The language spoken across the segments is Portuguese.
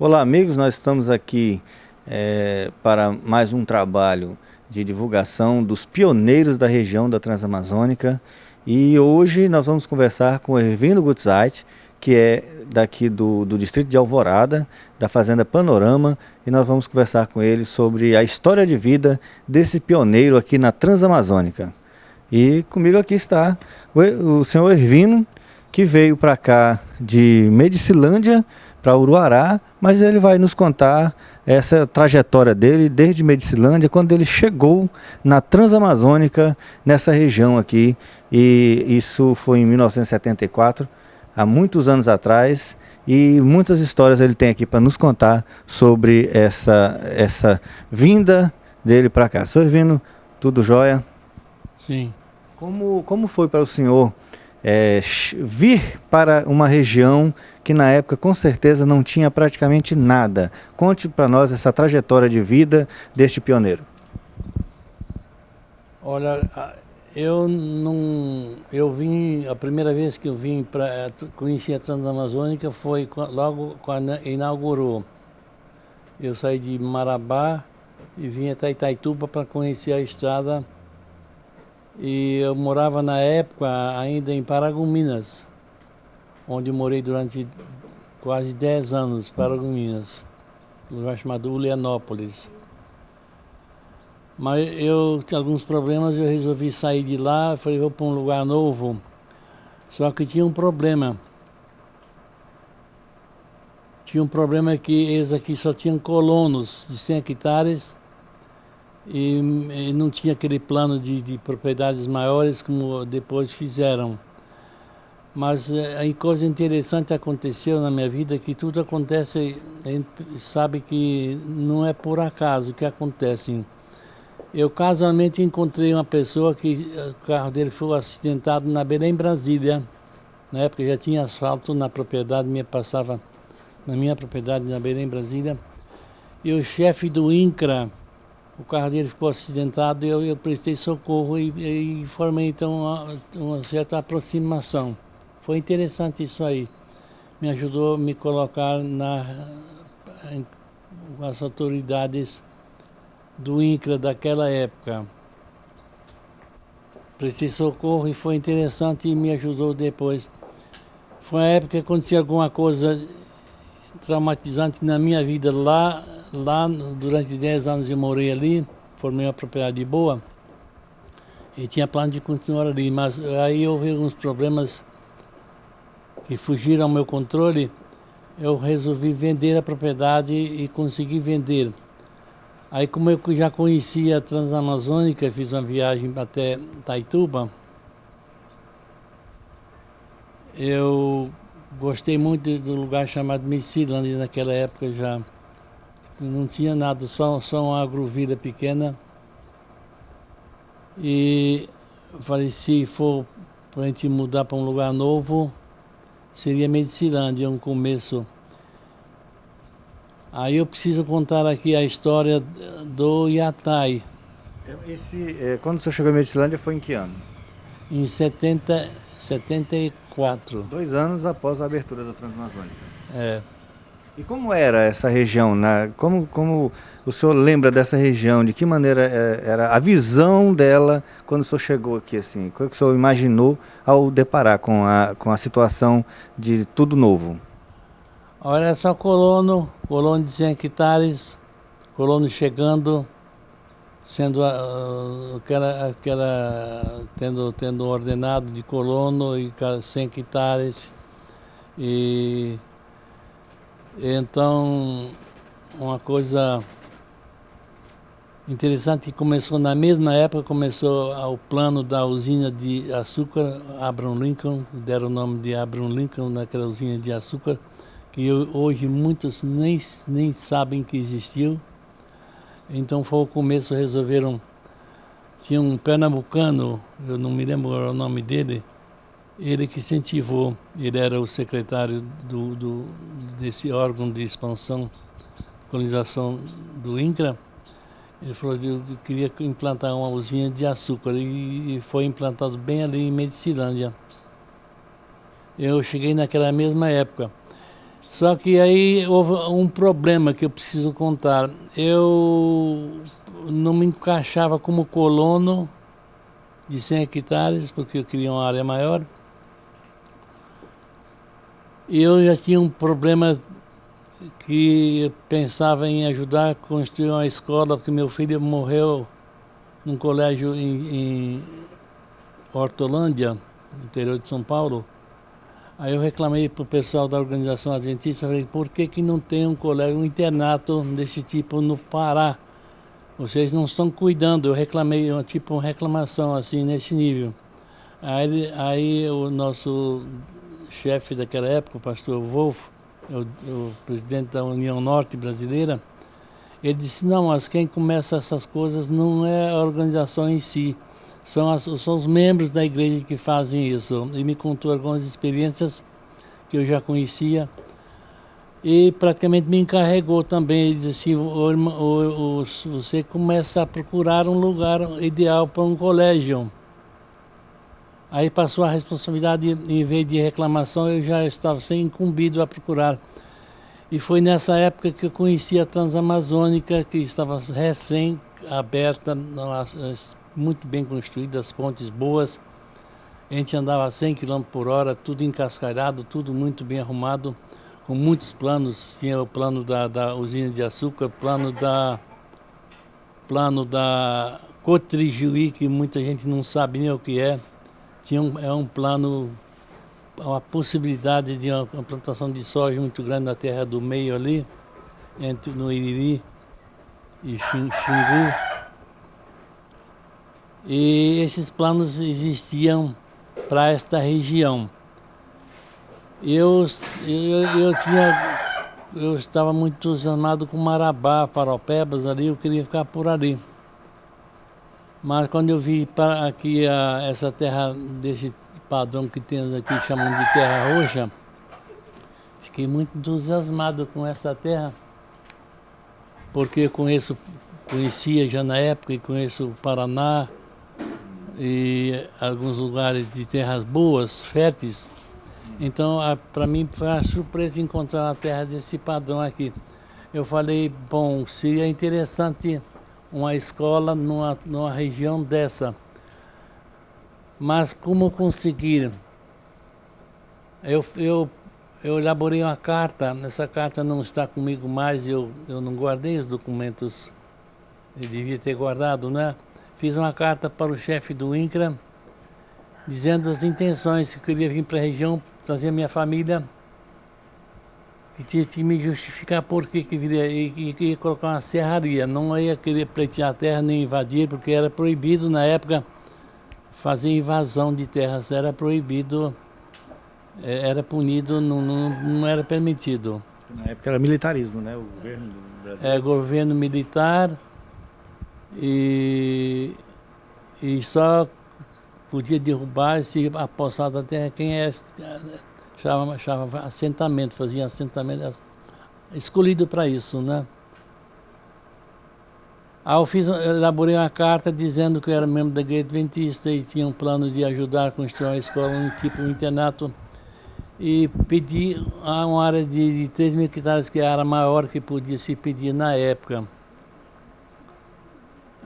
Olá, amigos, nós estamos aqui para mais um trabalho de divulgação dos pioneiros da região da Transamazônica, e hoje nós vamos conversar com o Ervino Gutzeit, que é daqui do distrito de Alvorada, da Fazenda Panorama, e nós vamos conversar com ele sobre a história de vida desse pioneiro aqui na Transamazônica. E comigo aqui está o senhor Ervino, que veio para cá de Medicilândia para Uruará, mas ele vai nos contar essa trajetória dele desde Medicilândia, quando ele chegou na Transamazônica, nessa região aqui, e isso foi em 1974, há muitos anos atrás, e muitas histórias ele tem aqui para nos contar sobre essa vinda dele para cá. Senhor Ervino, tudo jóia? Sim. Como foi para o senhor vir para uma região que na época com certeza não tinha praticamente nada? Conte para nós essa trajetória de vida deste pioneiro. Olha, eu vim, a primeira vez que eu vim para conhecer a Transamazônica foi logo quando inaugurou. Eu saí de Marabá e vim até Itaituba para conhecer a estrada. E eu morava na época ainda em Paragominas, onde morei durante quase 10 anos, Paragominas, um lugar chamado Ulianópolis. Mas eu tinha alguns problemas, eu resolvi sair de lá, falei, vou para um lugar novo. Só que tinha um problema. Tinha um problema que eles aqui só tinham colonos de 100 hectares, e não tinha aquele plano de propriedades maiores como depois fizeram. Mas a coisa interessante aconteceu na minha vida, que tudo acontece, a gente sabe que não é por acaso que acontece. Eu casualmente encontrei uma pessoa que o carro dele foi acidentado na Belém, Brasília. Na época já tinha asfalto na propriedade minha, passava na minha propriedade na Belém, Brasília. E o chefe do INCRA, o carro dele ficou acidentado, e eu prestei socorro e formei então uma certa aproximação. Foi interessante isso aí. Me ajudou a me colocar com as autoridades do INCRA daquela época. Prestei socorro e foi interessante e me ajudou depois. Foi uma época que acontecia alguma coisa traumatizante na minha vida lá durante 10 anos eu morei ali, formei uma propriedade boa e tinha plano de continuar ali, mas aí houve alguns problemas que fugiram ao meu controle. Eu resolvi vender a propriedade e consegui vender. Aí, como eu já conhecia a Transamazônica, fiz uma viagem até Itaituba, eu gostei muito do lugar chamado Medicilândia. Naquela época já não tinha nada, só uma agrovila pequena. E falei, se for para a gente mudar para um lugar novo, seria Medicilândia, um começo. Aí eu preciso contar aqui a história do Yatai. Quando o senhor chegou em Medicilândia foi em que ano? Em 74. 2 anos após a abertura da Transamazônica. É. E como era essa região? Como o senhor lembra dessa região? De que maneira era a visão dela quando o senhor chegou aqui? Assim? O que o senhor imaginou ao deparar com a situação de tudo novo? Olha só, colono de 100 hectares, colono chegando, sendo tendo ordenado de colono e 100 hectares. E então, uma coisa interessante que começou na mesma época, começou o plano da usina de açúcar, Abraham Lincoln, deram o nome de Abraham Lincoln naquela usina de açúcar, que hoje muitos nem sabem que existiu. Então foi o começo, resolveram, tinha um pernambucano, eu não me lembro o nome dele, ele que incentivou, ele era o secretário desse órgão de expansão, colonização do INCRA. Ele falou que eu queria implantar uma usina de açúcar e foi implantado bem ali em Medicilândia. Eu cheguei naquela mesma época. Só que aí houve um problema que eu preciso contar. Eu não me encaixava como colono de 100 hectares, porque eu queria uma área maior. E eu já tinha um problema que eu pensava em ajudar a construir uma escola, porque meu filho morreu num colégio em Hortolândia, no interior de São Paulo. Aí eu reclamei para o pessoal da organização adventista, falei, por que não tem um colégio, um internato desse tipo no Pará? Vocês não estão cuidando. Eu reclamei, tipo uma reclamação assim, nesse nível. Aí o nosso chefe daquela época, o pastor Wolf, o presidente da União Norte Brasileira, ele disse, não, mas quem começa essas coisas não é a organização em si, são os membros da igreja que fazem isso. E me contou algumas experiências que eu já conhecia e praticamente me encarregou também. Ele disse assim, você começa a procurar um lugar ideal para um colégio. Aí passou a responsabilidade, em vez de reclamação, eu já estava sendo incumbido a procurar. E foi nessa época que eu conheci a Transamazônica, que estava recém-aberta, muito bem construída, as pontes boas. A gente andava a 100 km por hora, tudo encascalhado, tudo muito bem arrumado, com muitos planos. Tinha o plano da usina de açúcar, plano da Cotrijuí, que muita gente não sabe nem o que é. Tinha um plano, uma possibilidade de uma plantação de soja muito grande na terra do meio ali, no Iriri e Xingu. E esses planos existiam para esta região. Eu estava muito entusiasmado com Marabá, Paraupebas ali, eu queria ficar por ali. Mas quando eu vi aqui essa terra desse padrão que temos aqui, chamamos de terra roxa, fiquei muito entusiasmado com essa terra, porque eu conhecia já na época e conheço o Paraná e alguns lugares de terras boas, férteis. Então, para mim, foi uma surpresa encontrar uma terra desse padrão aqui. Eu falei, bom, seria interessante uma escola numa região dessa. Mas como conseguir? Eu elaborei uma carta, essa carta não está comigo mais, eu não guardei os documentos, eu devia ter guardado, né? Fiz uma carta para o chefe do INCRA, dizendo as intenções, que eu queria vir para a região, trazer a minha família, que tinha que me justificar por que viria, e queria colocar uma serraria. Não ia querer pleitear a terra nem invadir, porque era proibido na época fazer invasão de terras, era proibido, era punido, não era permitido. Na época era militarismo, né? O governo do Brasil. É governo militar e só podia derrubar se apossar da terra quem chamava assentamento, fazia assentamento escolhido para isso, né? Aí eu elaborei uma carta dizendo que eu era membro da Igreja Adventista e tinha um plano de ajudar a construir uma escola, um internato, e pedi a uma área de 3.000 hectares, que é a área maior que podia se pedir na época.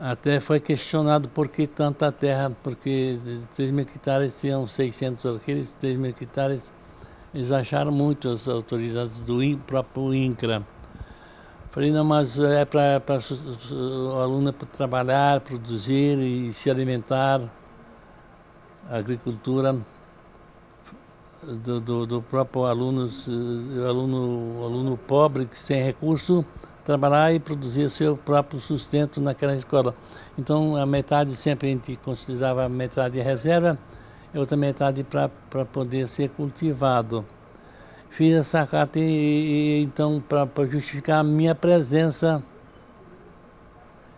Até foi questionado por que tanta terra, porque 3.000 hectares tinham 600, aqueles 3.000 hectares eles acharam muito, as autoridades do próprio INCRA. Falei, não, mas é para o aluno trabalhar, produzir e se alimentar, a agricultura do próprio aluno pobre, que sem recurso, trabalhar e produzir seu próprio sustento naquela escola. Então, a metade sempre a gente considerava a metade de reserva, e outra metade para poder ser cultivado. Fiz essa carta então para justificar a minha presença,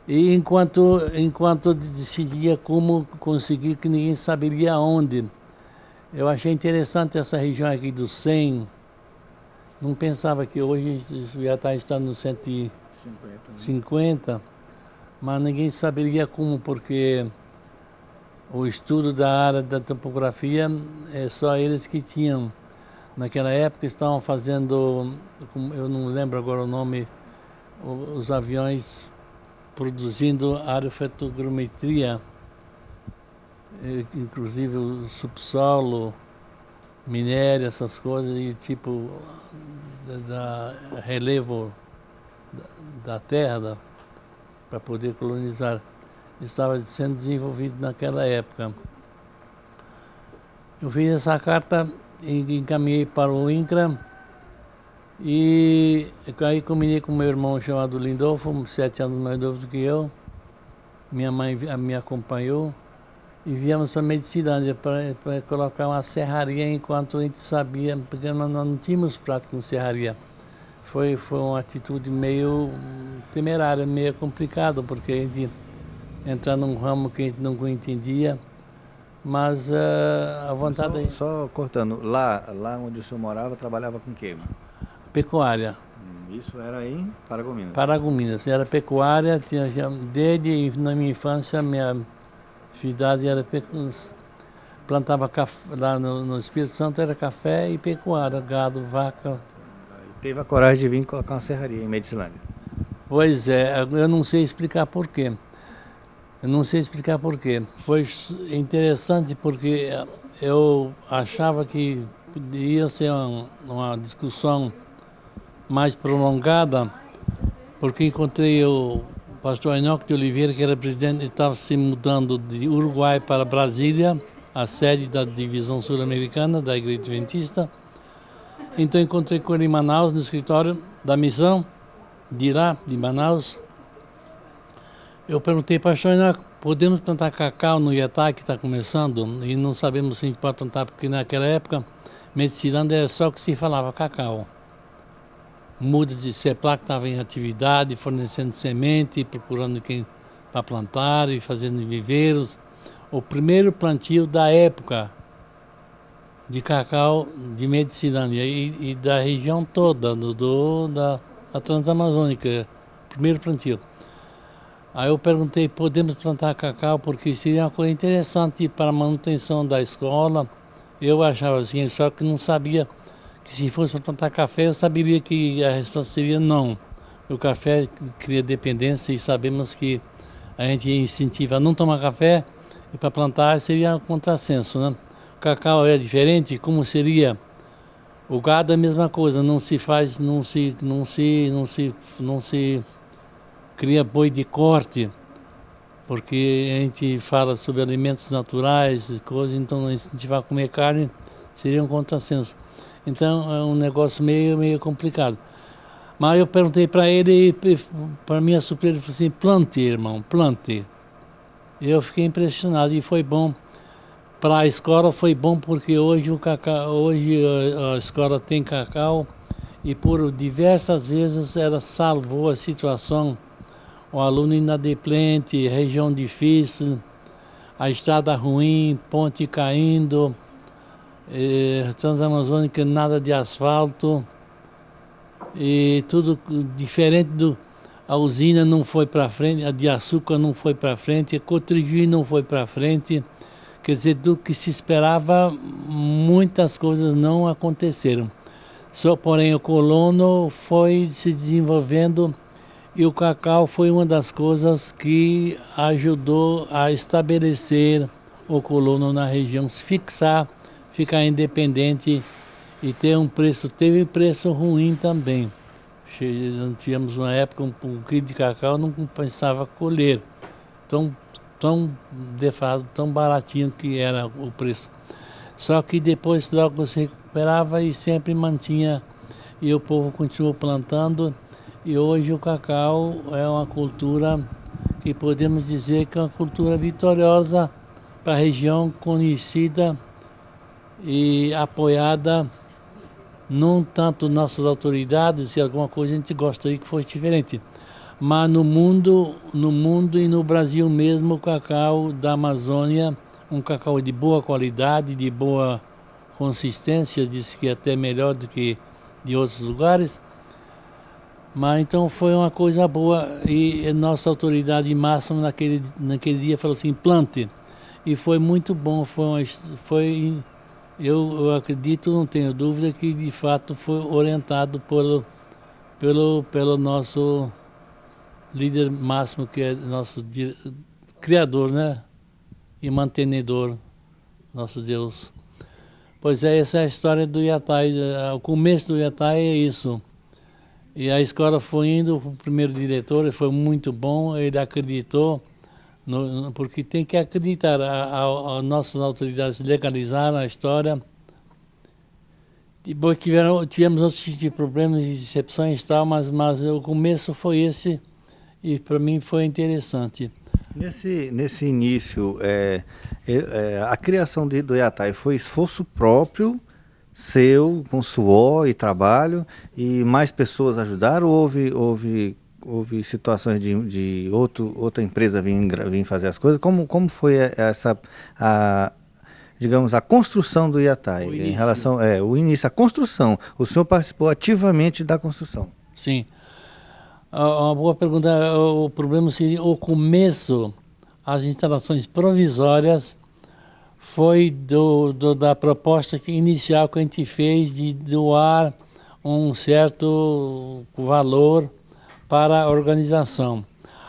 e enquanto decidia como conseguir, que ninguém saberia onde. Eu achei interessante essa região aqui do 100. Não pensava que hoje já está no 150, mas ninguém saberia como, porque o estudo da área da topografia é só eles que tinham. Naquela época estavam fazendo, eu não lembro agora o nome, os aviões produzindo aerofotogrametria, inclusive o subsolo, minério, essas coisas, e tipo da relevo da terra para poder colonizar. Estava sendo desenvolvido naquela época. Eu fiz essa carta e encaminhei para o INCRA e aí combinei com meu irmão chamado Lindolfo, 7 anos mais novo do que eu. Minha mãe me acompanhou e viemos para Medicilândia para colocar uma serraria enquanto a gente sabia, porque nós não tínhamos prática com serraria. Foi uma atitude meio temerária, meio complicada, porque a gente entrar num ramo que a gente não entendia, mas a vontade... Só cortando, lá onde o senhor morava, trabalhava com o quê? Pecuária. Isso era em Paragominas? Paragominas, era pecuária, desde na minha infância, minha atividade era pecuária. Plantava café, lá no Espírito Santo era café e pecuária, gado, vaca. Teve a coragem de vir colocar uma serraria em Medicilândia? Pois é, eu não sei explicar por quê. Eu não sei explicar por quê. Foi interessante porque eu achava que ia ser uma discussão mais prolongada, porque encontrei o pastor Enoque de Oliveira, que era presidente, e estava se mudando de Uruguai para Brasília, a sede da divisão sul-americana da Igreja Adventista. Então encontrei com ele em Manaus, no escritório da missão, de lá, de Manaus. Eu perguntei, pastor Enoque, podemos plantar cacau no Ietá, que está começando? E não sabemos se a gente pode plantar, porque naquela época, Medicilândia era só que se falava cacau. Muda de CEPLAC estava em atividade, fornecendo semente, procurando quem para plantar e fazendo viveiros. O primeiro plantio da época de cacau de Medicilândia e da região toda, da Transamazônica, primeiro plantio. Aí eu perguntei, podemos plantar cacau, porque seria uma coisa interessante para a manutenção da escola. Eu achava assim, só que não sabia que se fosse para plantar café, eu saberia que a resposta seria não. O café cria dependência e sabemos que a gente incentiva a não tomar café e para plantar seria um contrassenso, né? O cacau é diferente, como seria? O gado é a mesma coisa, não se cria boi de corte, porque a gente fala sobre alimentos naturais e coisas, então incentivar a comer carne seria um contrassenso. Então é um negócio meio complicado. Mas eu perguntei para ele, e para minha surpresa, ele falou assim, plante, irmão, plante. Eu fiquei impressionado e foi bom. Para a escola foi bom porque hoje a escola tem cacau e por diversas vezes ela salvou a situação. O aluno inadimplente, região difícil, a estrada ruim, ponte caindo, Transamazônica nada de asfalto e tudo diferente a usina não foi para frente, a de açúcar não foi para frente, a Cotrigil não foi para frente. Quer dizer, do que se esperava, muitas coisas não aconteceram. Só, porém, o colono foi se desenvolvendo e o cacau foi uma das coisas que ajudou a estabelecer o colono na região, se fixar, ficar independente e ter um preço. Teve preço ruim também. Tínhamos uma época, um quilo de cacau não compensava colher. Tão baratinho que era o preço. Só que depois logo se recuperava e sempre mantinha, e o povo continuou plantando, e hoje o cacau é uma cultura que podemos dizer que é uma cultura vitoriosa para a região, conhecida e apoiada, não tanto nossas autoridades, se alguma coisa a gente gostaria que fosse diferente. Mas no mundo e no Brasil mesmo, o cacau da Amazônia, um cacau de boa qualidade, de boa consistência, diz que é até melhor do que de outros lugares. Mas então foi uma coisa boa e a nossa autoridade máxima naquele dia falou assim, plante. E foi muito bom, foi Eu acredito, não tenho dúvida, que de fato foi orientado pelo nosso líder máximo, que é nosso criador, né? E mantenedor, nosso Deus. Pois é, essa é a história do Yatai. O começo do Yatai é isso. E a escola foi indo, o primeiro diretor, ele foi muito bom, ele acreditou, porque tem que acreditar, as nossas autoridades legalizaram a história. Depois tivemos outros tipos de problemas, de decepções e tal, mas o começo foi esse, e para mim foi interessante. Nesse início, a criação do Yatai foi esforço próprio, seu, com suor e trabalho, e mais pessoas ajudaram, ou houve situações de outra empresa vir fazer as coisas? Como foi digamos, a construção do Yatai? Em relação, o início, a construção. O senhor participou ativamente da construção? Sim. Uma boa pergunta. O problema seria o começo, as instalações provisórias, foi da proposta inicial que a gente fez de doar um certo valor para a organização.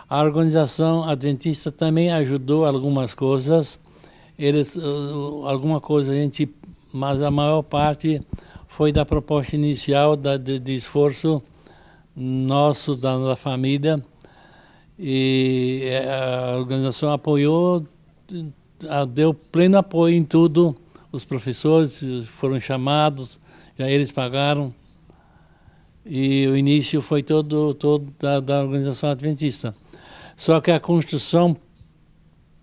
A organização adventista também ajudou algumas coisas, alguma coisa mas a maior parte foi da proposta inicial de esforço nosso, da família, e a organização apoiou, deu pleno apoio em tudo. Os professores foram chamados, já eles pagaram, e o início foi todo da organização adventista. Só que a construção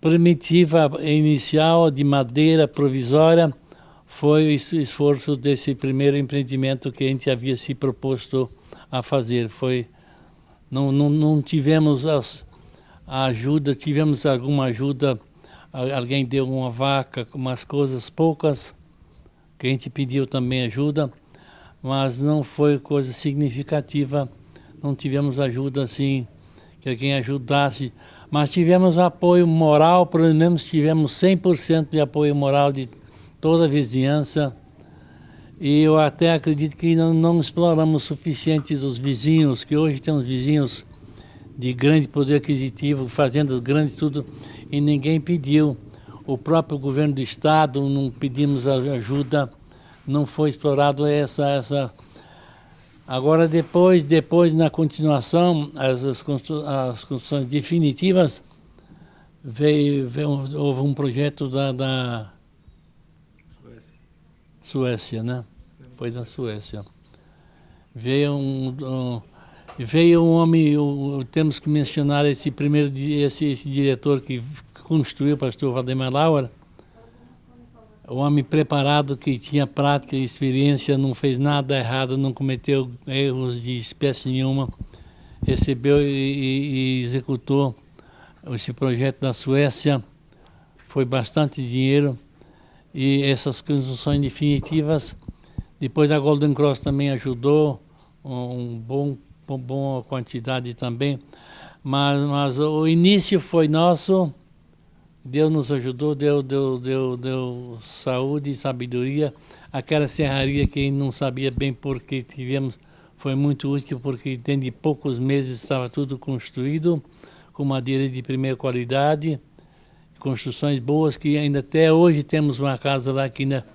primitiva, inicial, de madeira provisória, foi o esforço desse primeiro empreendimento que a gente havia se proposto a fazer. Não tivemos a ajuda, tivemos alguma ajuda, alguém deu uma vaca, umas coisas poucas, que a gente pediu também ajuda, mas não foi coisa significativa, não tivemos ajuda assim, que alguém ajudasse, mas tivemos apoio moral, pelo menos tivemos 100% de apoio moral de toda a vizinhança, e eu até acredito que não exploramos o suficiente os vizinhos, que hoje temos vizinhos de grande poder aquisitivo, fazendas grandes, tudo, e ninguém pediu. O próprio governo do estado, não pedimos ajuda, não foi explorado essa. Agora depois na continuação, as construções definitivas, houve um projeto da Suécia, né? Foi da Suécia. Veio um homem, temos que mencionar esse diretor que construiu, o pastor Valdemar Lauer, um homem preparado, que tinha prática e experiência, não fez nada errado, não cometeu erros de espécie nenhuma, recebeu e executou esse projeto da Suécia, foi bastante dinheiro, e essas construções definitivas, depois a Golden Cross também ajudou, boa quantidade também, mas o início foi nosso. Deus nos ajudou, deu saúde e sabedoria. Aquela serraria que não sabia bem por que tivemos, foi muito útil, porque dentro de poucos meses estava tudo construído, com madeira de primeira qualidade, construções boas, que ainda até hoje temos uma casa lá que ainda,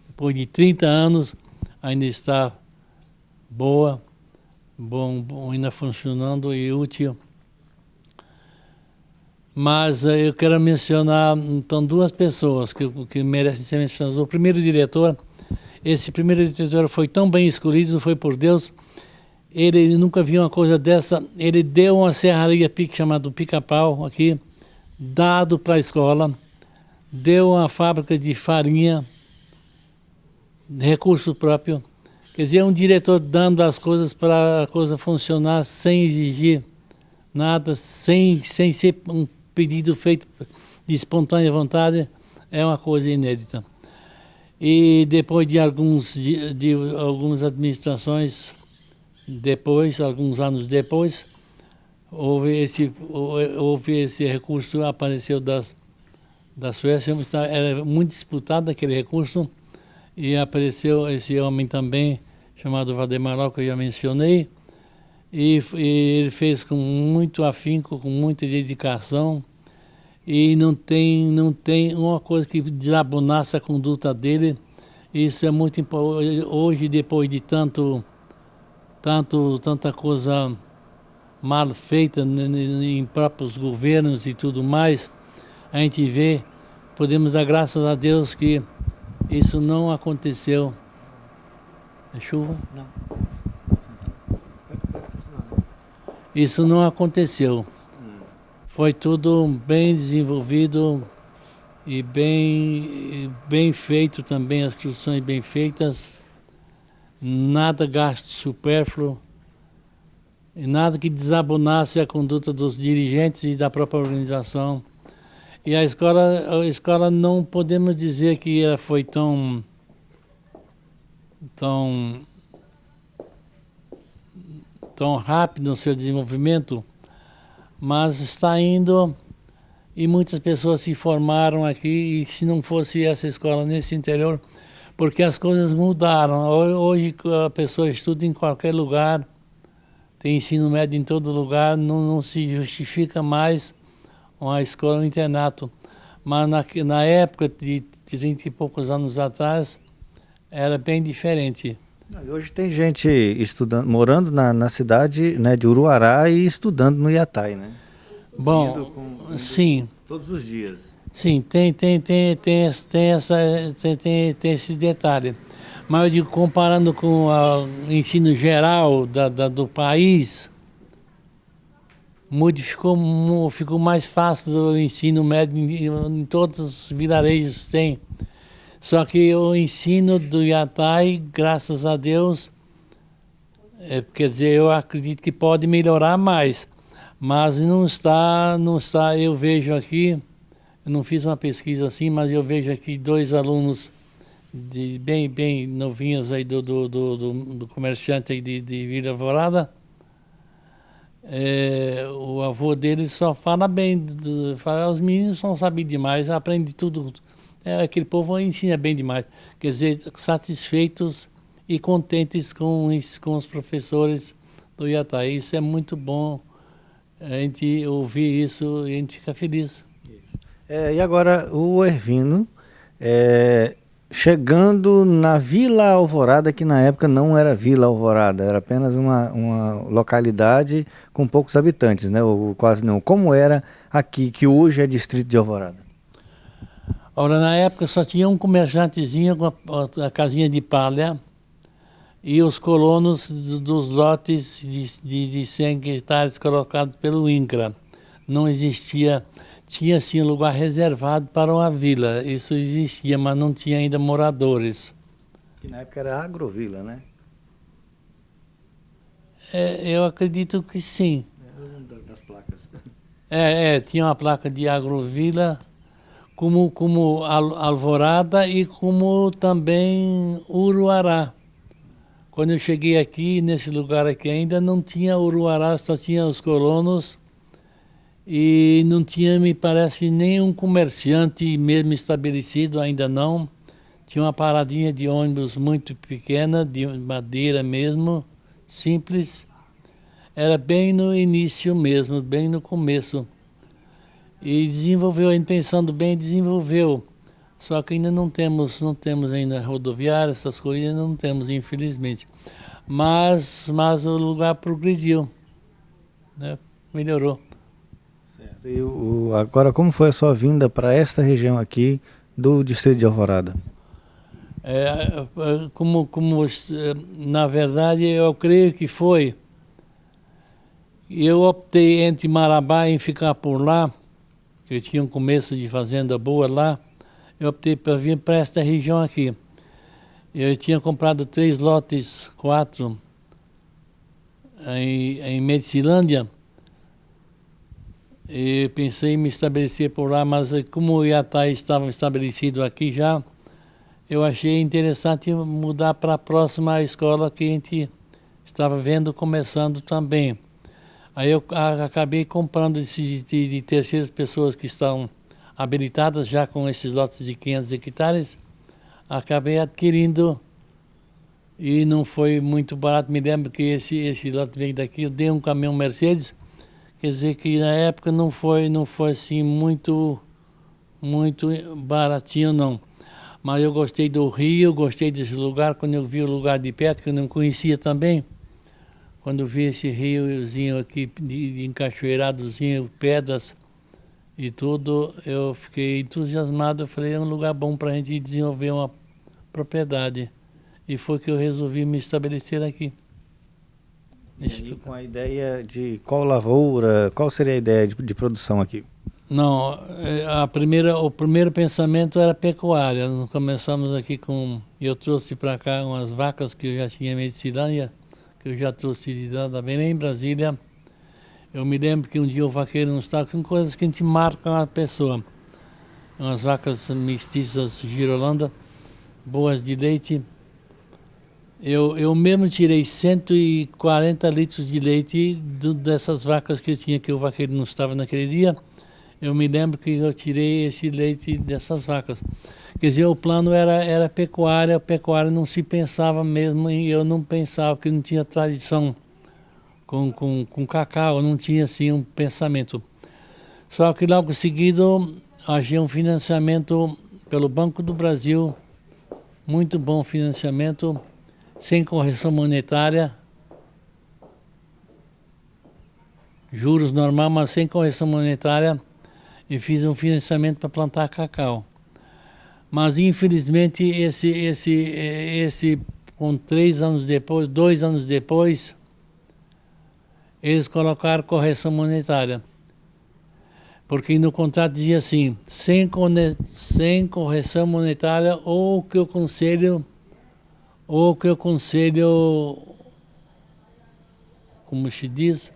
depois de 30 anos, ainda está boa, bom, ainda funcionando e útil. Mas eu quero mencionar, então, duas pessoas que merecem ser mencionadas. O primeiro diretor, esse primeiro diretor foi tão bem escolhido, foi por Deus. Ele nunca viu uma coisa dessa. Ele deu uma serraria chamada Pica-Pau aqui, dado para a escola, deu uma fábrica de farinha, recurso próprio. Quer dizer, um diretor dando as coisas para a coisa funcionar sem exigir nada, sem ser um pedido feito de espontânea vontade, é uma coisa inédita. E depois de algumas administrações, alguns anos depois, houve esse recurso, apareceu da Suécia, era muito disputado aquele recurso, e apareceu esse homem também, chamado Valdemar, que eu já mencionei, e ele fez com muito afinco, com muita dedicação, e não tem uma coisa que desabonasse a conduta dele. Isso é muito importante. Hoje, depois de tanta coisa mal feita em próprios governos e tudo mais, a gente vê, podemos dar graças a Deus que isso não aconteceu. É chuva? Não. Isso não aconteceu. Foi tudo bem desenvolvido e bem feito também, as instruções bem feitas, nada gasto supérfluo, e nada que desabonasse a conduta dos dirigentes e da própria organização. E a escola não podemos dizer que ela foi tão rápida no seu desenvolvimento, mas está indo, e muitas pessoas se formaram aqui, e se não fosse essa escola nesse interior, porque as coisas mudaram. Hoje a pessoa estuda em qualquer lugar, tem ensino médio em todo lugar, não se justifica mais uma escola, um internato. Mas na época de 30 e poucos anos atrás, era bem diferente. Hoje tem gente estudando, morando na cidade, né, de Uruará e estudando no Yatai, né? Bom, sim. Todos os dias. Sim, tem esse detalhe. Mas eu digo, comparando com o ensino geral do país, ficou mais fácil o ensino médio, em todos os vilarejos tem. Só que o ensino do Yatai, graças a Deus, quer dizer, eu acredito que pode melhorar mais, mas não está, eu vejo aqui, eu não fiz uma pesquisa assim, mas eu vejo aqui 2 alunos bem novinhos aí do comerciante aí de Vila Alvorada. O avô deles só fala bem, os meninos são sabidos demais, aprendem tudo. Aquele povo ensina bem demais. Quer dizer, satisfeitos e contentes com os professores do Yatai. Isso é muito bom, a gente ouvir isso e a gente fica feliz. E agora o Ervino, chegando na Vila Alvorada, que na época não era Vila Alvorada, era apenas uma localidade com poucos habitantes, né? Ou quase não. Como era aqui, que hoje é distrito de Alvorada? Ora, na época só tinha um comerciantezinho com a casinha de palha e os colonos dos lotes de 100 hectares colocados pelo INCRA. Não existia, tinha sim um lugar reservado para uma vila, isso existia, mas não tinha ainda moradores. Que na época era agrovila, né? Eu acredito que sim. Das placas. Tinha uma placa de agrovila, como Alvorada e como também Uruará. Quando eu cheguei aqui, nesse lugar aqui, ainda não tinha Uruará, só tinha os colonos e não tinha, me parece, nenhum comerciante mesmo estabelecido, ainda não. Tinha uma paradinha de ônibus muito pequena, de madeira mesmo, simples. Era bem no início mesmo, bem no começo. E desenvolveu, pensando bem, desenvolveu. Só que ainda não temos ainda rodoviária, essas coisas não temos, infelizmente. Mas o lugar progrediu, né? Melhorou. Certo. E agora, como foi a sua vinda para esta região aqui do distrito de Alvorada? Na verdade, eu creio que foi. Eu optei entre Marabá e ficar por lá, que eu tinha um começo de fazenda boa lá. Eu optei para vir para esta região aqui. Eu tinha comprado 3 lotes, 4, em Medicilândia. E pensei em me estabelecer por lá, mas como o Yatai estava estabelecido aqui já, eu achei interessante mudar para a próxima escola que a gente estava vendo começando também. Aí eu acabei comprando de terceiras pessoas que estão habilitadas já com esses lotes de 500 hectares. acabei adquirindo e não foi muito barato. Me lembro que esse lote veio daqui, eu dei um caminhão Mercedes, quer dizer que na época não foi assim muito baratinho não. Mas eu gostei do Rio, gostei desse lugar, quando eu vi o lugar de perto, que eu não conhecia também, quando eu vi esse riozinho aqui, encachoeiradozinho, pedras e tudo, eu fiquei entusiasmado, eu falei, é um lugar bom para a gente desenvolver uma propriedade. E foi que eu resolvi me estabelecer aqui. E com a ideia de qual lavoura, qual seria a ideia de produção aqui? Não, o primeiro pensamento era pecuária. Nós começamos aqui eu trouxe para cá umas vacas que eu já tinha em Medicilândia, que eu já trouxe de lá da Belém, em Brasília. Eu me lembro que um dia o vaqueiro não estava com coisas que a gente marca uma pessoa. Umas vacas mestiças Girolanda, boas de leite. Eu mesmo tirei 140 litros de leite dessas vacas que eu tinha, que o vaqueiro não estava naquele dia. Eu me lembro que eu tirei esse leite dessas vacas. Quer dizer, o plano era pecuária, não se pensava mesmo, eu não pensava que não tinha tradição com cacau, não tinha assim um pensamento. Só que logo em seguida, achei um financiamento pelo Banco do Brasil, muito bom financiamento, sem correção monetária, juros normal, mas sem correção monetária, e fiz um financiamento para plantar cacau. Mas infelizmente esse com 2 anos depois, eles colocaram correção monetária. Porque no contrato dizia assim, sem correção monetária, ou que o conselho, como se diz,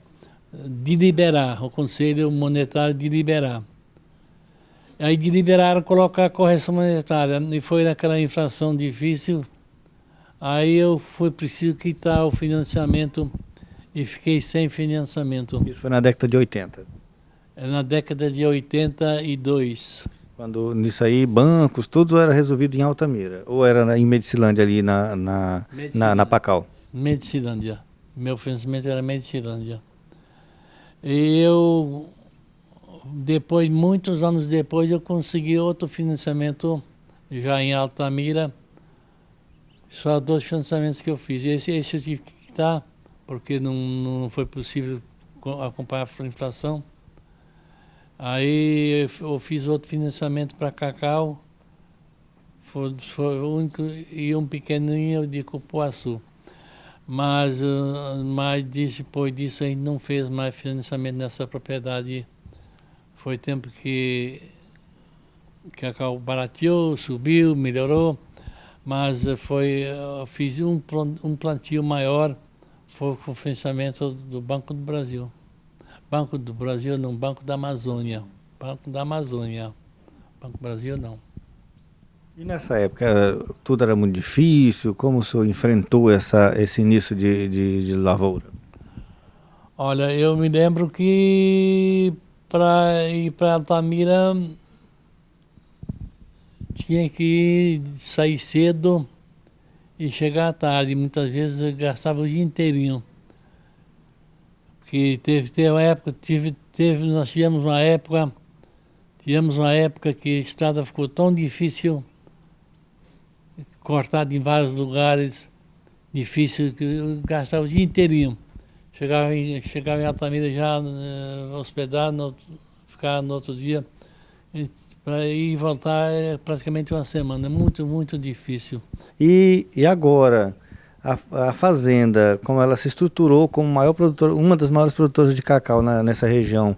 de liberar, o Conselho Monetário de liberar. Aí deliberaram colocar a correção monetária, e foi naquela inflação difícil, aí foi preciso quitar o financiamento e fiquei sem financiamento. Isso foi na década de 80? Na década de 82. Quando nisso aí, bancos, tudo era resolvido em Altamira? Ou era em Medicilândia ali na Pacal? Medicilândia. Meu financiamento era Medicilândia. E muitos anos depois, eu consegui outro financiamento já em Altamira. Só 2 financiamentos que eu fiz. Esse eu tive que quitar, porque não foi possível acompanhar a inflação. Aí eu fiz outro financiamento para cacau, foi o único, e um pequenininho de cupuaçu. Mas depois disso a gente não fez mais financiamento nessa propriedade. Foi tempo que cacau barateou, subiu, melhorou, mas fiz um plantio maior, foi com financiamento do Banco do Brasil. Banco do Brasil não, Banco da Amazônia. Banco da Amazônia. Banco do Brasil não. E nessa época tudo era muito difícil? Como o senhor enfrentou esse início de lavoura? Olha, eu me lembro que para ir para Altamira tinha que sair cedo e chegar tarde. Muitas vezes eu gastava o dia inteirinho. Porque teve uma época, nós tivemos uma época que a estrada ficou tão difícil, cortada em vários lugares, difícil, que eu gastava o dia inteirinho. Chegava em Altamira já hospedado, ficava no outro dia, para ir e voltar praticamente uma semana. Muito, muito difícil. E agora, a fazenda, como ela se estruturou como maior produtor, uma das maiores produtoras de cacau nessa região,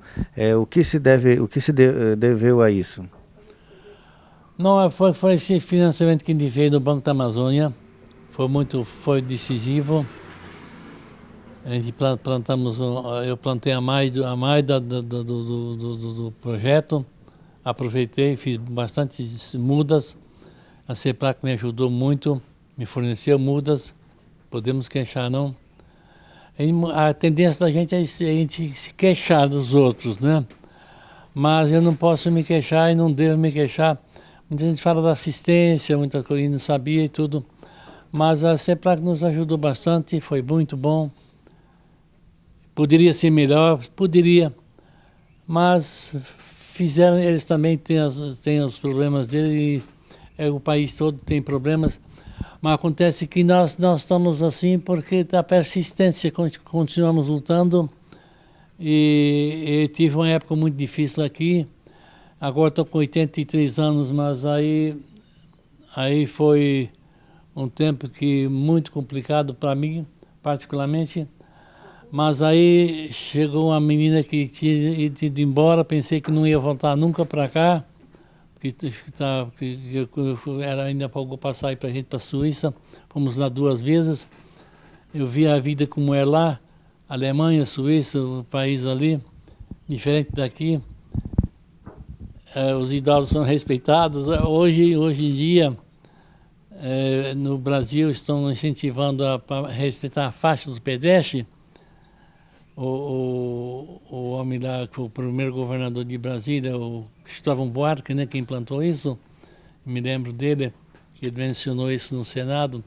o que se deveu a isso? Não, foi esse financiamento que a gente fez do Banco da Amazônia, foi decisivo. A gente eu plantei a mais do projeto, aproveitei, fiz bastante mudas, a CEPLAC me ajudou muito, me forneceu mudas, podemos queixar não. A tendência da gente é a gente se queixar dos outros, né? Mas eu não posso me queixar e não devo me queixar. Muita gente fala da assistência, muita coisa, não sabia e tudo. Mas a CEPLAC nos ajudou bastante, foi muito bom. Poderia ser melhor, poderia. Mas fizeram, eles também têm os problemas deles, e o país todo tem problemas. Mas acontece que nós estamos assim porque da persistência, continuamos lutando. E tive uma época muito difícil aqui. Agora estou com 83 anos, mas aí foi um tempo que muito complicado para mim, particularmente. Mas aí chegou uma menina que tinha ido embora, pensei que não ia voltar nunca para cá, que ela ainda pagou passagem para a gente para a Suíça, fomos lá 2 vezes. Eu vi a vida como é lá, Alemanha, Suíça, o país ali, diferente daqui. Os idosos são respeitados. Hoje em dia, no Brasil, estão incentivando a respeitar a faixa dos pedestres. O homem lá, o primeiro governador de Brasília, o Cristóvão Buarque, né, que implantou isso, me lembro dele, que ele mencionou isso no Senado.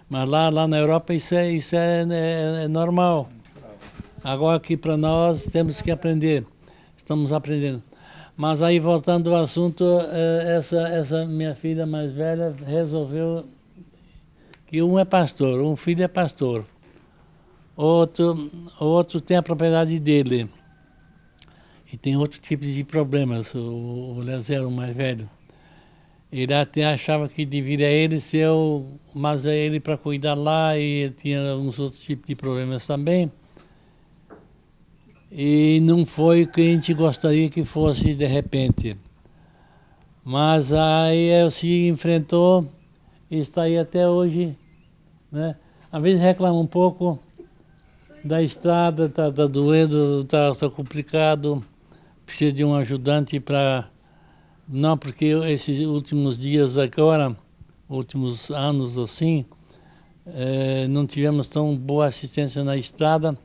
Mas lá na Europa isso é normal. Agora aqui para nós temos que aprender, estamos aprendendo. Mas aí voltando ao assunto, essa minha filha mais velha resolveu que um é pastor, um filho é pastor. Outro tem a propriedade dele. E tem outro tipo de problemas, o Lezero, o mais velho. Ele até achava que deveria ele ser mas é ele para cuidar lá, e ele tinha alguns outros tipos de problemas também. E não foi o que a gente gostaria que fosse de repente. Mas aí ele se enfrentou e está aí até hoje, né? Às vezes reclama um pouco da estrada, tá doendo, tá complicado, precisa de um ajudante para... Não, porque esses últimos dias agora, últimos anos assim, não tivemos tão boa assistência na estrada,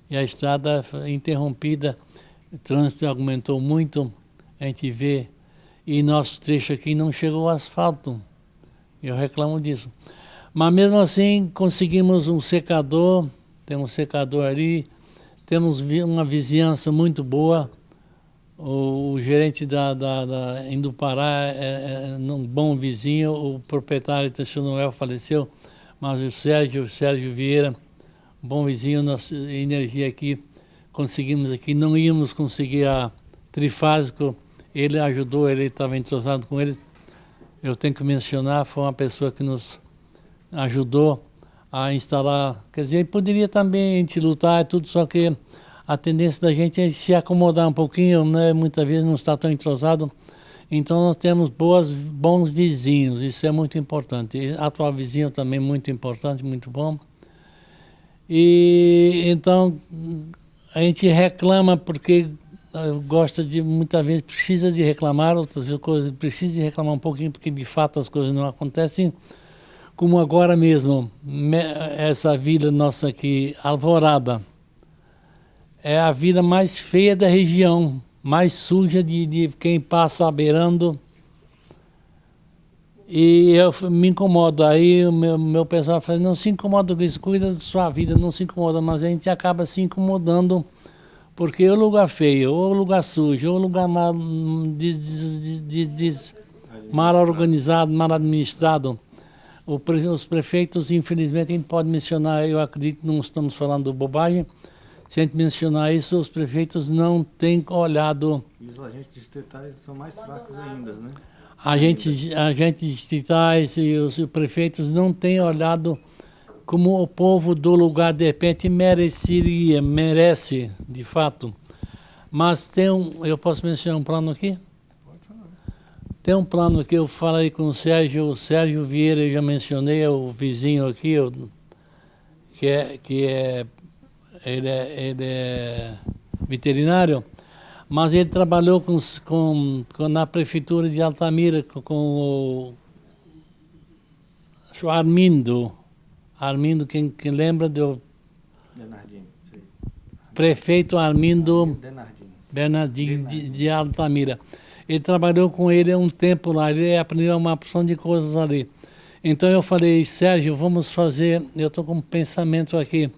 e a estrada foi interrompida, o trânsito aumentou muito, a gente vê, e nosso trecho aqui não chegou ao asfalto, eu reclamo disso. Mas mesmo assim conseguimos um secador, tem um secador ali, temos uma vizinhança muito boa. O gerente da Indupará é um bom vizinho, o proprietário do Noel faleceu, mas o Sérgio Vieira, um bom vizinho, nossa energia aqui, conseguimos aqui, não íamos conseguir a trifásico, ele ajudou, ele estava entrosado com eles. Eu tenho que mencionar, foi uma pessoa que nos ajudou a instalar, quer dizer, poderia também a gente lutar e tudo, só que a tendência da gente é se acomodar um pouquinho, né? Muitas vezes não está tão entrosado. Então nós temos bons vizinhos, isso é muito importante. E atual vizinho também muito importante, muito bom. E então a gente reclama porque gosta de, muitas vezes precisa de reclamar, outras vezes precisa de reclamar um pouquinho porque de fato as coisas não acontecem. Como agora mesmo, essa vila nossa aqui, Alvorada, é a vila mais feia da região, mais suja de quem passa beirando. E eu me incomodo. Aí o meu pessoal fala, não se incomoda com isso, cuida da sua vida, não se incomoda. Mas a gente acaba se incomodando, porque o lugar feio, ou o lugar sujo, ou o lugar mal organizado, mal administrado. Os prefeitos, infelizmente, a gente pode mencionar, eu acredito que não estamos falando bobagem, se a gente mencionar isso, os prefeitos não têm olhado... E os agentes distritais são mais fracos ainda, né? Agentes distritais e os prefeitos não têm olhado como o povo do lugar, de repente, merece, de fato. Mas eu posso mencionar um plano aqui? Tem um plano que eu falei com o Sérgio Vieira, eu já mencionei, o vizinho aqui, ele é veterinário, mas ele trabalhou na prefeitura de Altamira com o Armindo, quem lembra do... Bernardinho, sim. Prefeito Armindo Bernardinho de Altamira. ele trabalhou com ele um tempo lá, ele aprendeu uma porção de coisas ali. Então eu falei, Sérgio, vamos fazer, eu estou com um pensamento aqui,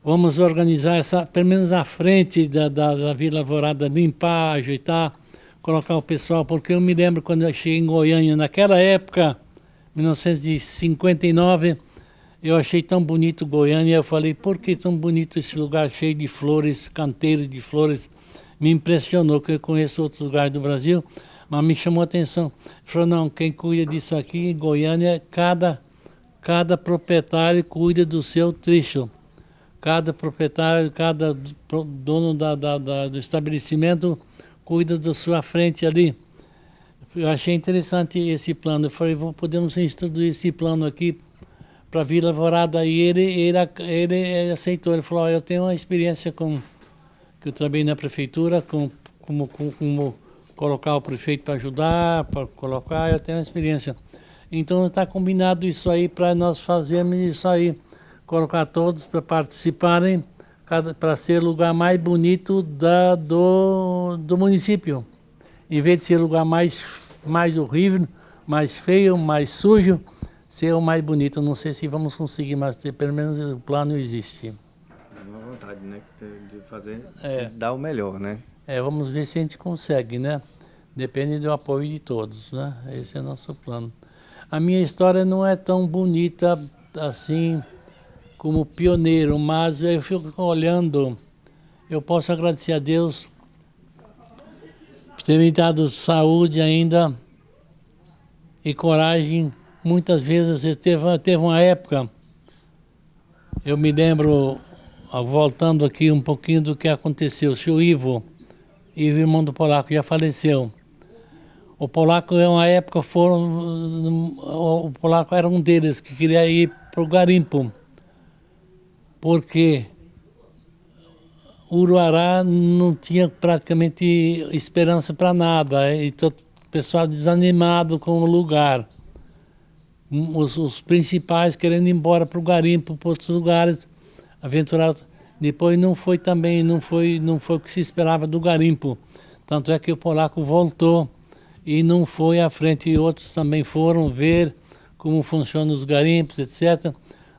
vamos organizar pelo menos a frente da Vila Alvorada, limpar, ajeitar, colocar o pessoal, porque eu me lembro quando eu cheguei em Goiânia, naquela época, 1959, eu achei tão bonito Goiânia, eu falei, por que tão bonito esse lugar cheio de flores, canteiro de flores? Me impressionou, que eu conheço outros lugares do Brasil, mas me chamou a atenção. Ele falou, não, quem cuida disso aqui em Goiânia, cada proprietário cuida do seu trecho. Cada proprietário, cada dono do estabelecimento cuida da sua frente ali. Eu achei interessante esse plano. Eu falei, podemos introduzir esse plano aqui para Vila Alvorada. E ele aceitou. Ele falou, eu tenho uma experiência que eu trabalhei na prefeitura, como colocar o prefeito para ajudar, para colocar, eu tenho uma experiência. Então está combinado isso aí para nós fazermos isso aí, colocar todos para participarem, para ser o lugar mais bonito do município. Em vez de ser o lugar mais horrível, mais feio, mais sujo, ser o mais bonito. Não sei se vamos conseguir, mas pelo menos o plano existe. Uma vontade, né, de fazer, de dar o melhor, né? Vamos ver se a gente consegue, né? Depende do apoio de todos, né? Esse é o nosso plano. A minha história não é tão bonita assim como pioneiro, mas eu fico olhando, eu posso agradecer a Deus por ter me dado saúde ainda e coragem. Muitas vezes teve uma época, eu me lembro, voltando aqui um pouquinho do que aconteceu, o senhor Ivo, irmão do Polaco, já faleceu. O Polaco, em uma época, o Polaco era um deles que queria ir para o garimpo, porque Uruará não tinha praticamente esperança para nada, e todo o pessoal desanimado com o lugar. Os principais querendo ir embora para o garimpo, para outros lugares, aventurados. Depois não foi o que se esperava do garimpo. Tanto é que o Polaco voltou e não foi à frente, e outros também foram ver como funcionam os garimpos, etc.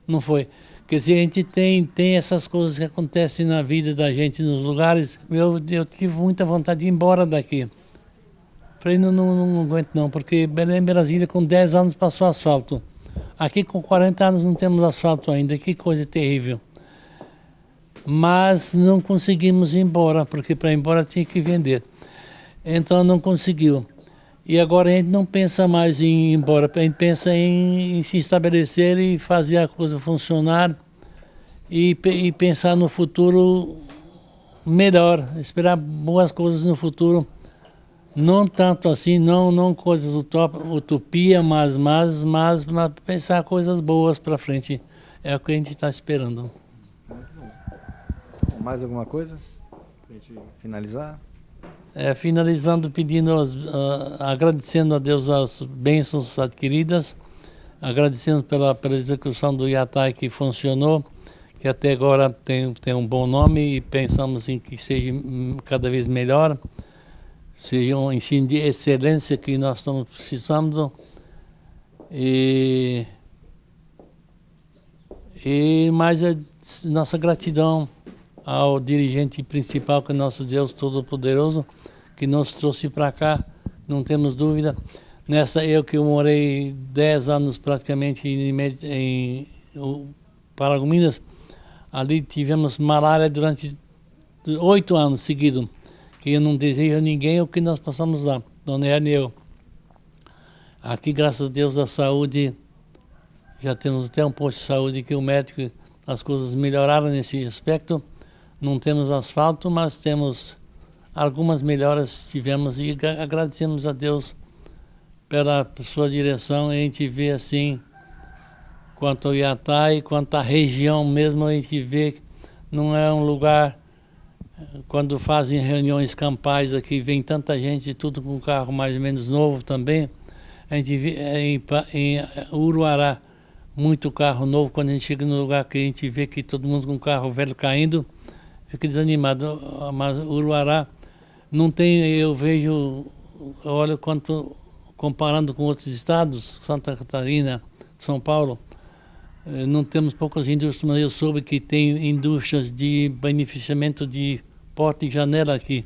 Não foi. Quer dizer, a gente tem essas coisas que acontecem na vida da gente nos lugares. Eu tive muita vontade de ir embora daqui. Falei, não aguento não, porque Belém, Brasília, com 10 anos passou asfalto. Aqui com 40 anos não temos asfalto ainda, que coisa terrível. Mas não conseguimos ir embora, porque para ir embora tinha que vender. Então não conseguiu. E agora a gente não pensa mais em ir embora, a gente pensa em se estabelecer e fazer a coisa funcionar e pensar no futuro melhor, esperar boas coisas no futuro. Não tanto assim, não coisas utopia, mas pensar coisas boas para frente. É o que a gente está esperando. Mais alguma coisa para a gente finalizar? Finalizando, agradecendo a Deus as bênçãos adquiridas, agradecendo pela execução do Yatai que funcionou, que até agora tem um bom nome e pensamos em que seja cada vez melhor, seja um ensino de excelência que nós estamos precisando. E mais a nossa gratidão ao dirigente principal, que é nosso Deus Todo-Poderoso, que nos trouxe para cá, não temos dúvida. Eu que morei 10 anos praticamente em Paragominas, ali tivemos malária durante 8 anos seguidos, que eu não desejo a ninguém o que nós passamos lá, Dona Erna e eu. Aqui, graças a Deus, a saúde, já temos até um posto de saúde que o médico, as coisas melhoraram nesse aspecto. Não temos asfalto, mas temos algumas melhoras, tivemos, e agradecemos a Deus pela sua direção. A gente vê assim, quanto ao Yatai, quanto à região mesmo, a gente vê que não é um lugar, quando fazem reuniões campais aqui, vem tanta gente, tudo com carro mais ou menos novo também. A gente vê em Uruará, muito carro novo, quando a gente chega no lugar que a gente vê que todo mundo com carro velho caindo, fica desanimado. Mas Uruará não tem, eu vejo olho quanto, comparando com outros estados, Santa Catarina, São Paulo, não temos poucas indústrias, mas eu soube que tem indústrias de beneficiamento de porta e janela aqui.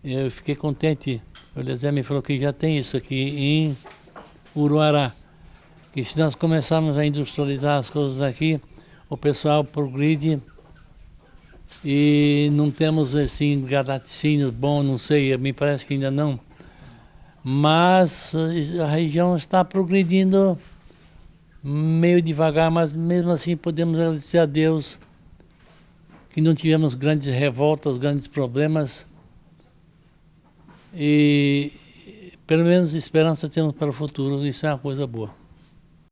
Eu fiquei contente. O Eliezer me falou que já tem isso aqui em Uruará. Que se nós começarmos a industrializar as coisas aqui, o pessoal progride e não temos assim laticínios bons, não sei, me parece que ainda não. Mas a região está progredindo meio devagar, mas mesmo assim podemos agradecer a Deus que não tivemos grandes revoltas, grandes problemas e pelo menos esperança temos para o futuro, isso é uma coisa boa.